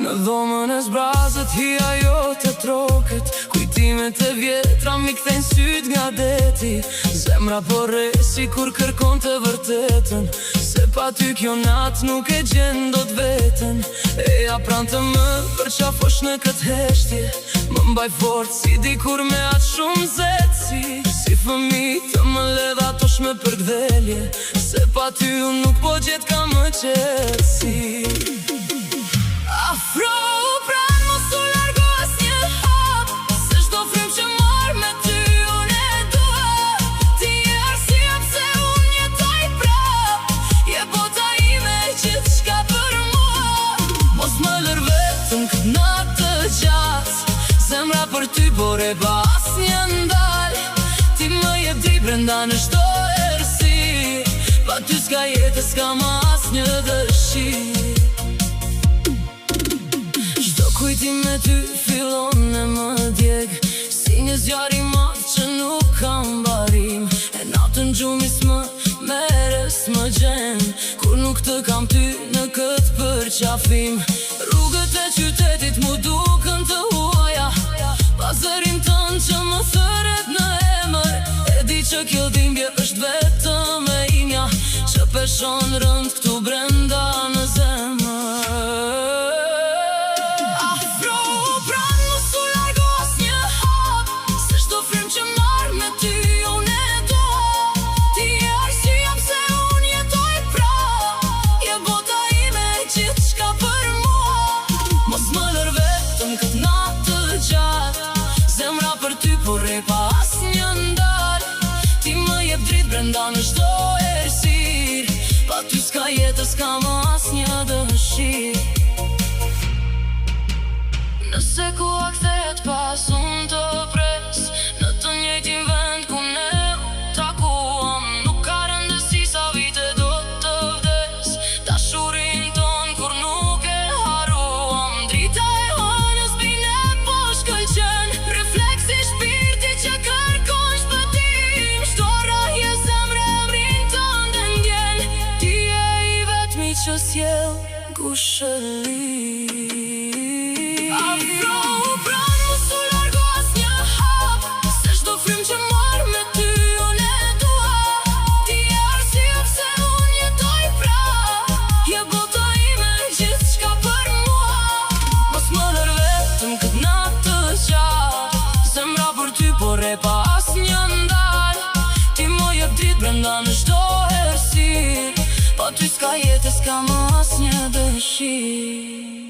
Në dhomën e zbrazët hi ajo të troket, kujtimet e vjetra mi kthejnë syt nga deti. Zemra po resi kur kërkon të vërtetën, se pa ty kjo nat nuk e gjen dot veten. E ja pran të më përqafosh në këtë heshtje, më mbaj fort si dikur me atë shumë zetësi. Si fëmi të më ledha tosh me përgdhelje, se pa ty unë nuk po gjet ka më qetësi. Afro u pran, mos u largo as një hap, se shdo frym që marr me ty unë e dua. Ti je arsyeja pse unë jetoj prap, je bota ime gjithçka për mua. Mos më lër vetëm këtë natë të gjatë, zemra për ty bore pa asnjë ndal. Ti më jep dritë brenda në çdo errësirë, pa ty s'ka jetë, s'kam asnjë dëshirë. Kujtim me ty fillon e më djeg, si një zjarr i madh që nuk kam barim. E natën gjumi s'më meres më gjen, kur nuk të kam ty në këtë përqafim. Rrugët e qytetit mu duken të huaja, pa zërin tënë që më thëret në emër. E di që kjo dhimbje është vetëm e imja, që peshon rënd këtu brenda në zemër. Brenda në çdo errësirë, pa ty s'ka jetë, s'kam asnjë dëshirë. Nëse koha kthehet pas unë të pres, në të njëjtin vend ku ne u takuam, nuk ka rëndësi sa vite do të vdes, dashurinë tonë kur nuk e haruam. Drita e hënës bine po shkëlqen, refleksi shpirti që kërkon shpëtim. Çdo rrahje zemre emrin tënd e ndjen, ti je i vetmi që sjell kushëri. Afro u pran, mos u largo as një hap, se çdo frym që marr me ty unë e dua. Ti je arsyeja pse unë jetoj prap, je bota ime gjithçka për mua. Mos më lër vetëm këtë natë të gjatë, zemra për ty por e pa asnjë ndal. Ti më jep dritë brenda në çdo errësirë, pa ty s'ka jetë, s'kam asnjë dëshirë.